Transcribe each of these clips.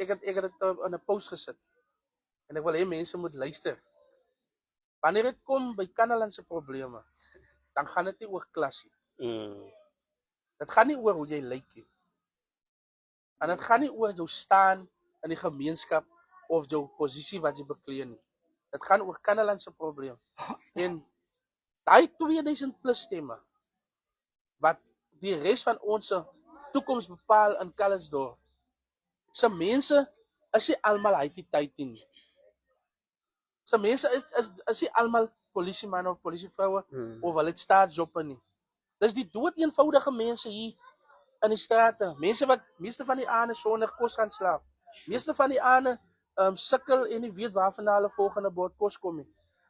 ek het dit in 'n post gesit. En ek wil hê mense moet luister. Wanneer dit kom by Kannaland se probleme, dan gaan dit nie oor klas nie. Dit gaan nie oor hoe jy lyk nie. En dit gaan nie oor jou staan in die gemeenskap of jou posisie wat jy beklee nie. Dit gaan oor Kannaland se probleem. En daai 2000 plus stemme wat die res van ons toekoms bepaal in Calitzdorp. Se mense is nie almal IT nie. Se mense is nie almal polisiemanne of polisievroue of hulle het staatsjoppe nie. Dis die dood eenvoudige mense hier in die strate. Mense wat meeste van die aande sonder kos gaan slaap. Meeste van die aande sukkel en nie weet waarvan hulle volgende bord kos kom nie.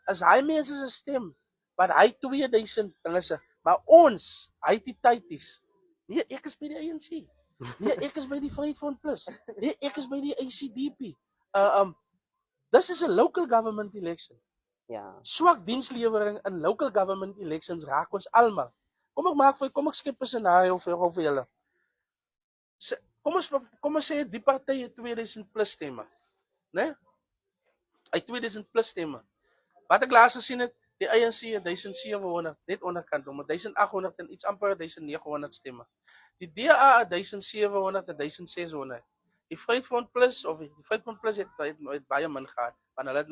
Is hy mense se stem wat hy 2000 dinge sê, maar ons IT-tyties. Nee, ek is by die ANC. Nee, ek is by die Vryheid Front Plus. Nee, ek is by die ACDP. This is a local government election. Ja. Swak dienslewering in local government elections raak ons almal. Kom ek skep 'n scenario vir julle. Kom ons sê die party het 2000 plus stemme, né? Hy 2000 plus stemme. Wat ek laas gesien het, die ANC 1700 net onderkant om 1800 en iets amper 1900 stemme. Die DA 1700 en 1600. Die Vryheid Front Plus of die Vryheid Front Plus het baie min gehad, want hulle het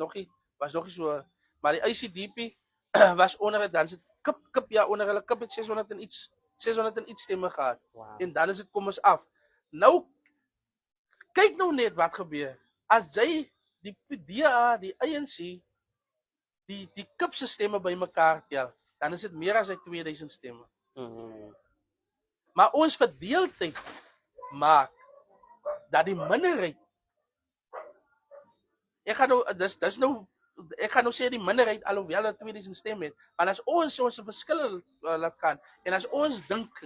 was nog nie so, maar die ACDP was onder dan sit kip ja onder hulle kip het 600 en iets stemme gehad. Wow. En dan is dit kom ons af. Nou kyk nou net wat gebeur. As jy die DA, die ANC, die kip se stemme bymekaar tel, dan is dit meer as 2000 stemme. Maar ons verdeeldheid maak dat die minderheid ek gaan nou sê die minderheid alhoewel hulle 2000 stem het, want as ons verskille laat gaan en as ons dink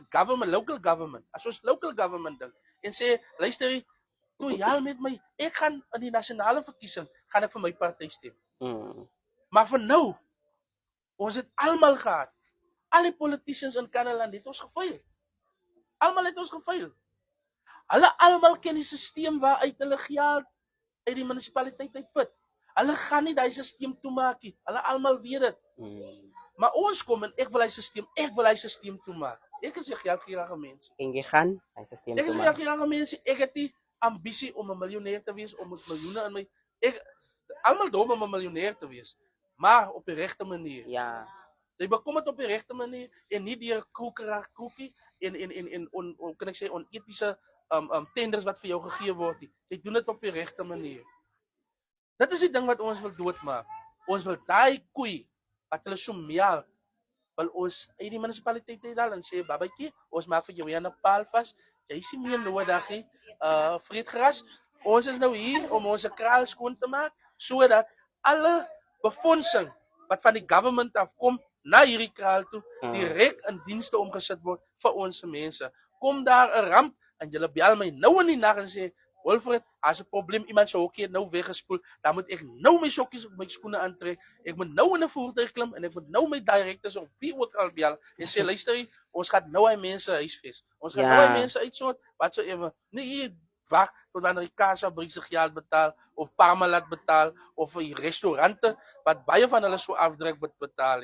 local government dink en sê luister toe jy met my ek gaan in die nasionale verkiesing gaan ek vir my party stem. Maar vir nou ons het almal gehad. Al die politicians in Kannaland het ons gefaal. Almal het ons gefaal. Hulle almal ken die stelsel waaruit hulle geld uit die munisipaliteit uitput. Hulle gaan nie daai stelsel toemaak nie. Hulle almal weet dit. Maar ons kom en ek wil hy stelsel toemaak. Ek is 'n geldgierige mens. En jy gaan hy stelsel toemaak. Ek is 'n geldgierige mens. Ek het nie ambisie om 'n miljonair te wees om met miljoene in my almal dom om 'n miljonair te wees, maar op die regte manier. Ja. Jy bekom dit op die regte manier en nie deur kroekie en kan ek sê onetiese tenders wat vir jou gegee word nie. Jy doen dit op die regte manier. Dit is die ding wat ons wil doodmaak. Ons wil daai koei wat hulle so meal, wil ons uit die munisipaliteit uithaal en sê babatjie, ons maak vir jou 'n paal vas. Jy sien meer nodig nie. Vriendgras, ons is nou hier om ons kraal skoon te maak sodat alle befondsing wat van die government afkom na hierdie kraal toe direk in dienste omgesit word vir ons mense. Kom daar 'n ramp en julle bel my nou in die nag en sê Wilfred, as 'n probleem iemand se hokkie het nou weggespoel, dan moet ek nou my sokkies op my skoene aantrek. Ek moet nou in 'n voertuig klim en ek moet nou my direkteurs of wie ook al bel en sê luister, ons gaan nou hy mense huisves. Ons gaan nou hy mense uitsort wat so ewe. Nee, wag tot wanneer die kasafabriek se geld betaal of Parmalat betaal of die restaurante wat baie van hulle so afdruk betaal.